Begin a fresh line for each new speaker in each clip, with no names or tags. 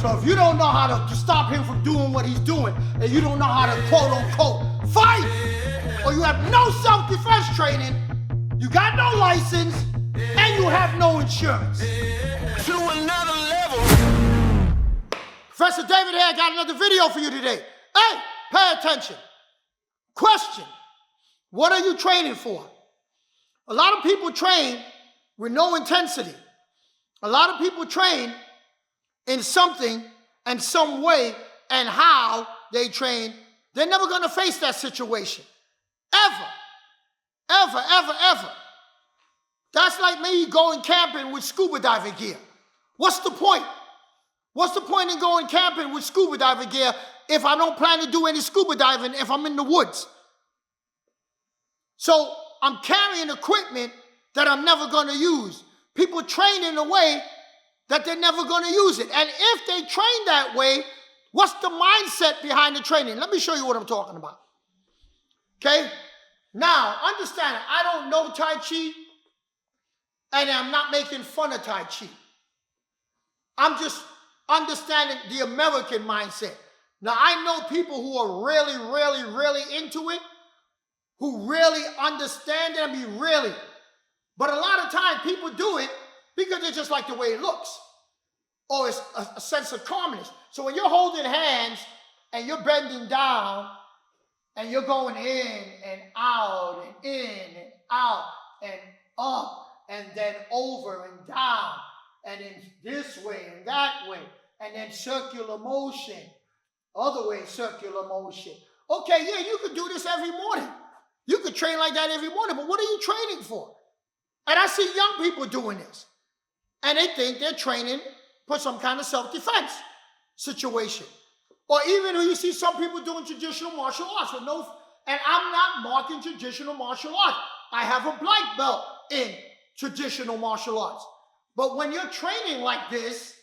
So if you don't know how to stop him from doing what he's doing, and you don't know how to quote unquote fight, or you have no self-defense training, you got no license, and you have no insurance.
To another level.
Professor David here, got another video for you today. Hey, pay attention. Question: what are you training for? A lot of people train with no intensity. A lot of people train in something and some way, and how they train, they're never going to face that situation. Ever. Ever, ever, ever. That's like me going camping with scuba diving gear. What's the point? What's the point in going camping with scuba diving gear if I don't plan to do any scuba diving if I'm in the woods? So I'm carrying equipment that I'm never going to use. People train in a way that they're never going to use it. And if they train that way, what's the mindset behind the training? Let me show you what I'm talking about. Okay? Now, understand, I don't know Tai Chi, and I'm not making fun of Tai Chi. I'm just understanding the American mindset. Now, I know people who are really, really, really into it, who really understand it. I mean, really. But a lot of times people do it because they just like the way it looks, or it's a sense of calmness. So when you're holding hands and you're bending down and you're going in and out and in and out and up and then over and down and then this way and that way and then circular motion, other way circular motion. Okay, yeah, you could do this every morning. You could train like that every morning, but what are you training for? And I see young people doing this, and they think they're training for some kind of self-defense situation. Or even when you see some people doing traditional martial arts with no, and I'm not marking traditional martial arts. I have a black belt in traditional martial arts. But when you're training like this,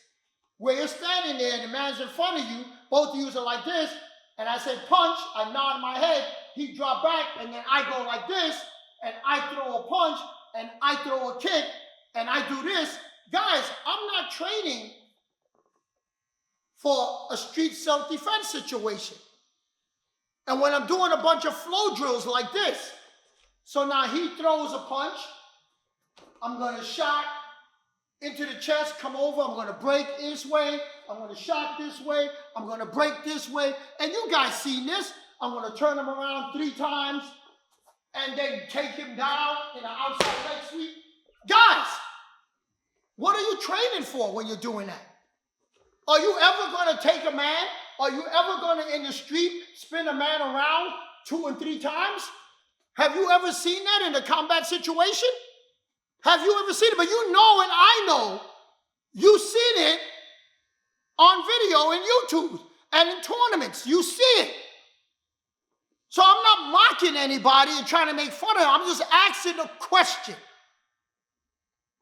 where you're standing there and the man's in front of you, both of you are like this, and I said punch, I nod my head, he dropped back, and then I go like this, and I throw a punch, and I throw a kick, and I do this. Guys, I'm not training for a street self-defense situation. And when I'm doing a bunch of flow drills like this, so now he throws a punch, I'm going to shot into the chest, come over, I'm going to break this way, I'm going to shot this way, I'm going to break this way, and you guys seen this. I'm going to turn him around 3 times, and then take him down in an outside leg sweep. Guys, what are you training for when you're doing that? Are you ever going to take a man? Are you ever going to, in the street, spin a man around 2 and 3 times? Have you ever seen that in a combat situation? Have you ever seen it? But you know, and I know, you've seen it on video in YouTube and in tournaments. You see it. So I'm not mocking anybody and trying to make fun of them. I'm just asking a question.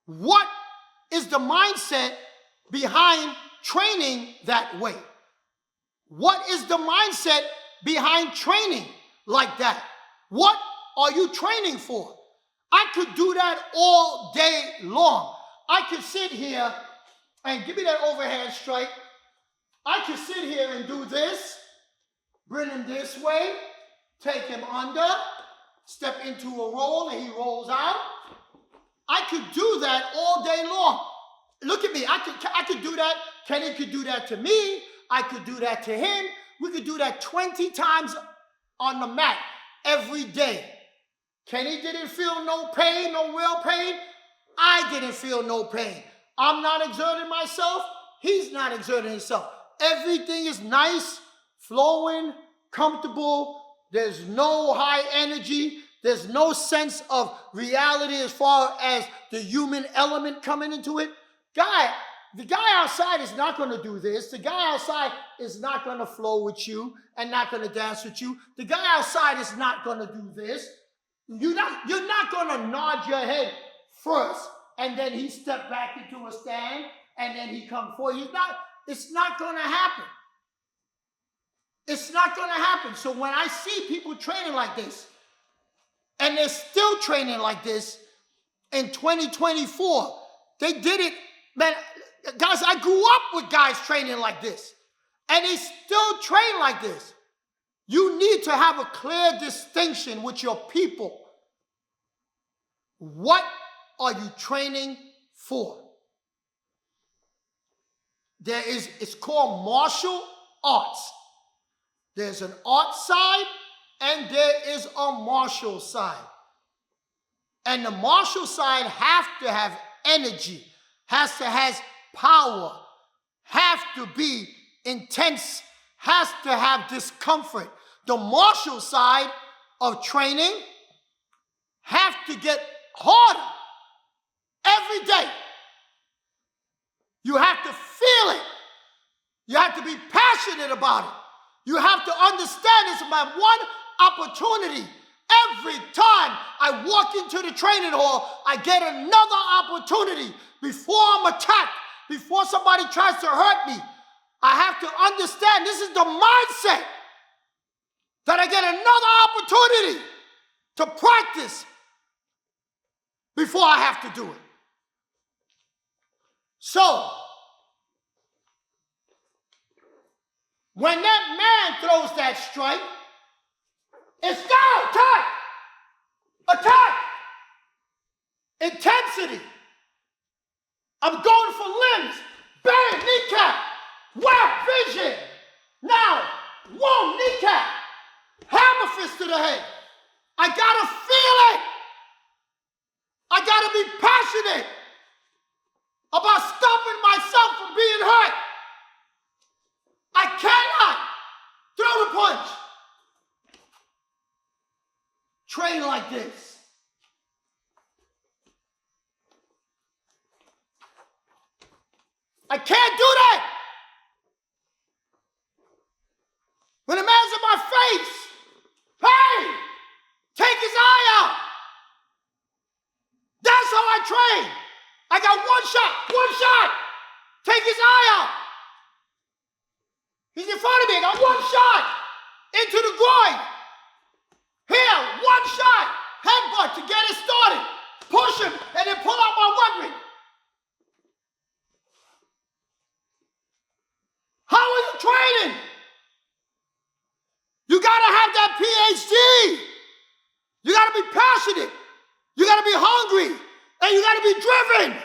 What is the mindset behind training that way? What is the mindset behind training like that? What are you training for? I could do that all day long. I could sit here and give me that overhand strike. I could sit here and do this, bring him this way, take him under, step into a roll, and he rolls out. I could do that all day long. Look at me. I could do that. Kenny could do that to me. I could do that to him. We could do that 20 times on the mat every day. Kenny didn't feel no pain, no real pain. I didn't feel no pain. I'm not exerting myself. He's not exerting himself. Everything is nice, flowing, comfortable. There's no high energy. There's no sense of reality as far as the human element coming into it. The guy outside is not going to do this. The guy outside is not going to flow with you and not going to dance with you. The guy outside is not going to do this. You're not going to nod your head first, and then he step back into a stand, and then he come forward. It's not going to happen. It's not going to happen. So when I see people training like this, and they're still training like this in 2024, they did it, man. Guys, I grew up with guys training like this, and they still train like this. You need to have a clear distinction with your people. What are you training for? It's called martial arts. There's an art side and there is a martial side. And the martial side have to have energy, has to have power, have to be intense, has to have discomfort. The martial side of training have to get harder every day. You have to feel it. You have to be passionate about it. You have to understand it's my one opportunity. Every time I walk into the training hall, I get another opportunity. Before I'm attacked, before somebody tries to hurt me, I have to understand this is the mindset that I get another opportunity to practice before I have to do it. So, when that man throws that strike, it's go, attack! Attack! Intensity. I'm going for limbs. Bang, kneecap. Whap, vision. Now, whoa, kneecap. Hammer fist to the head. I gotta feel it. I gotta be passionate about stopping myself from being hurt. I cannot throw the punch. Train like this. I can't do that. When a man's in my face, hey, take his eye out. That's how I train. I got one shot. Take his eye out. He's in front of me. I got one shot into the groin. Here, one shot. Headbutt to get it started. Push him and then pull out my weapon. How are you training? You gotta have that PhD. You gotta be passionate. You gotta be hungry. And you gotta be driven.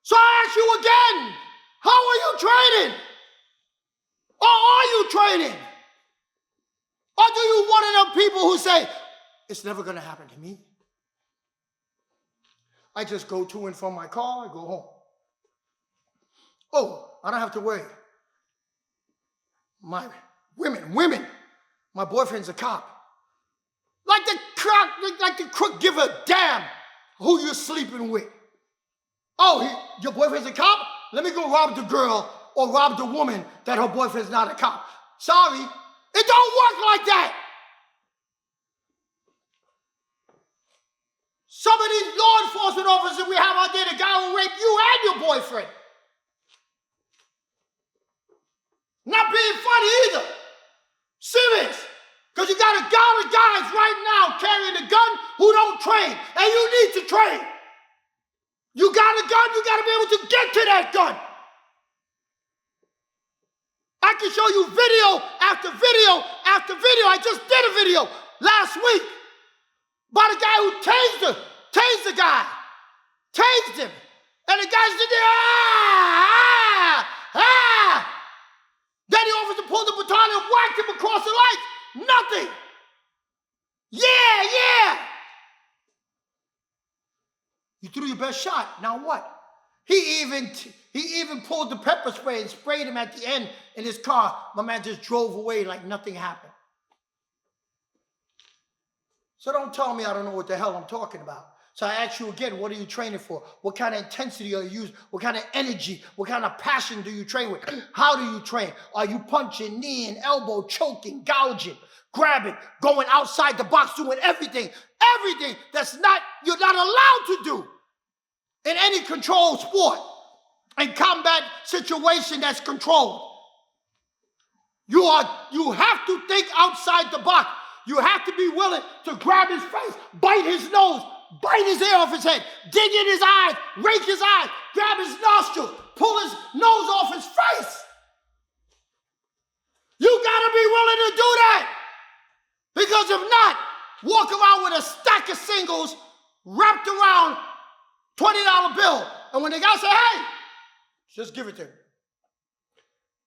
So I ask you again, how are you training? Or are you training? Or do you one of them people who say, it's never gonna happen to me? I just go to and from my car, I go home. Oh, I don't have to worry. My women, my boyfriend's a cop. Like the crook give a damn who you're sleeping with. Oh, your boyfriend's a cop? Let me go rob the girl or rob the woman that her boyfriend's not a cop. Sorry, it don't work like that. Some of these law enforcement officers we have out there, the guy who raped you and your boyfriend. Not being funny either. Serious. Because you got a lot of guys right now carrying a gun who don't train. And you need to train. You got a gun, you got to be able to get to that gun. I can show you video after video after video. I just did a video last week about a guy who tased the guy. Tased him. And the guy stood there, Then the officer pulled the baton and whacked him across the lights. Nothing. Yeah. You threw your best shot. Now what? He even pulled the pepper spray and sprayed him at the end in his car. My man just drove away like nothing happened. So don't tell me I don't know what the hell I'm talking about. So I ask you again, what are you training for? What kind of intensity are you using? What kind of energy? What kind of passion do you train with? How do you train? Are you punching, kneeing, elbow, choking, gouging, grabbing, going outside the box, doing everything that's you're not allowed to do in any controlled sport, in combat situation that's controlled? You have to think outside the box. You have to be willing to grab his face, bite his nose, bite his hair off his head, dig in his eyes, rake his eyes, grab his nostrils, pull his nose off his face. You gotta be willing to do that. Because if not, walk around with a stack of singles wrapped around $20 bill. And when the guy say, hey, just give it to him.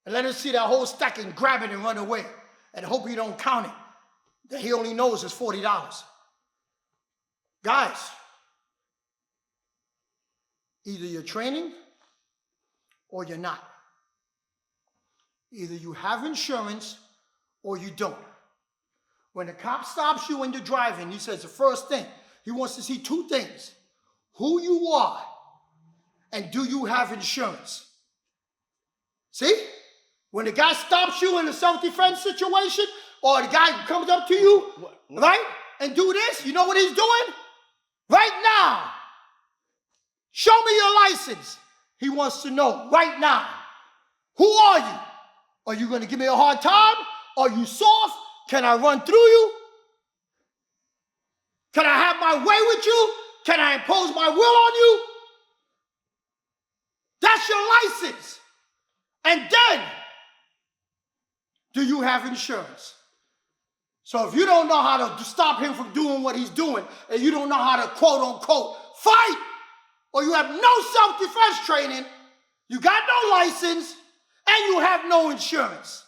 And let him see that whole stack and grab it and run away. And hope he don't count it. That he only knows is $40. Guys, either you're training or you're not. Either you have insurance or you don't. When the cop stops you when you're driving, he says the first thing, he wants to see two things. Who you are and do you have insurance? See? When the guy stops you in a self-defense situation or the guy comes up to you, right, and do this, you know what he's doing? Right now. Show me your license. He wants to know right now. Who are you? Are you going to give me a hard time? Are you soft? Can I run through you? Can I have my way with you? Can I impose my will on you? That's your license. And then, do you have insurance? So if you don't know how to stop him from doing what he's doing, and you don't know how to quote unquote fight, or you have no self-defense training, you got no license, and you have no insurance.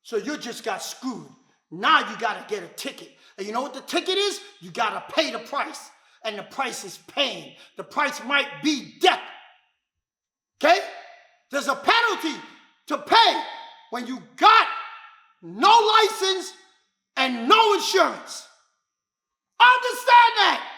So you just got screwed. Now you got to get a ticket. And you know what the ticket is? You got to pay the price. And the price is pain. The price might be death. Okay? There's a penalty to pay when you got no license and no insurance. Understand that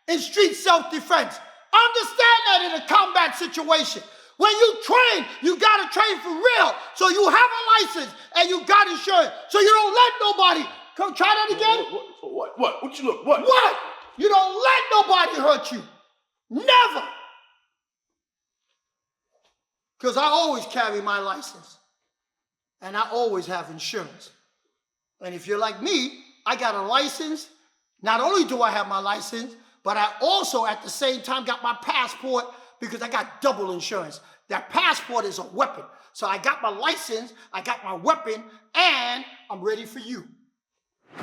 in street self-defense. Understand that in a combat situation. When you train, you got to train for real. So you have a license and you got insurance. So you don't let nobody, come try that again.
What you look, what?
What? You don't let nobody hurt you. Never. Because I always carry my license. And I always have insurance. And if you're like me, I got a license. Not only do I have my license, but I also at the same time got my passport because I got double insurance. That passport is a weapon. So I got my license, I got my weapon, and I'm ready for you.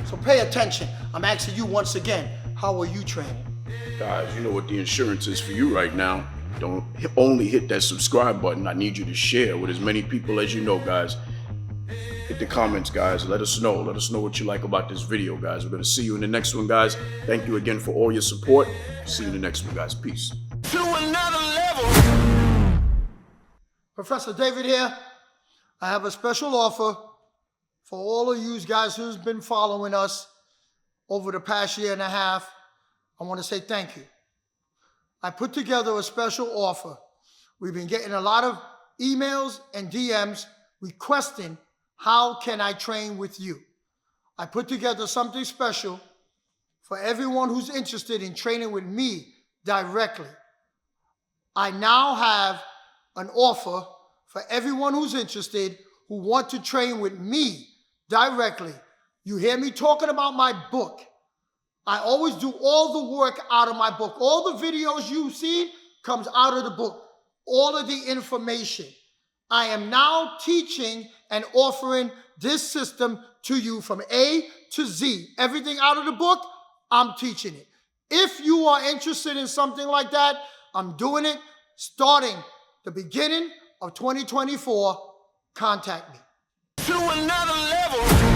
So pay attention. I'm asking you once again, how are you training?
Guys, you know what the insurance is for you right now. Don't only hit that subscribe button. I need you to share with as many people as you know, guys. Hit the comments, guys. Let us know. Let us know what you like about this video, guys. We're going to see you in the next one, guys. Thank you again for all your support. See you in the next one, guys. Peace.
To another level.
Professor David here. I have a special offer for all of you guys who's been following us over the past year and a half. I want to say thank you. I put together a special offer. We've been getting a lot of emails and DMs requesting, how can I train with you? I put together something special for everyone who's interested in training with me directly. I now have an offer for everyone who's interested who want to train with me directly. You hear me talking about my book. I always do all the work out of my book. All the videos you've seen comes out of the book. All of the information. I am now teaching and offering this system to you from A to Z. Everything out of the book, I'm teaching it. If you are interested in something like that, I'm doing it starting the beginning of 2024. Contact me.
To another level.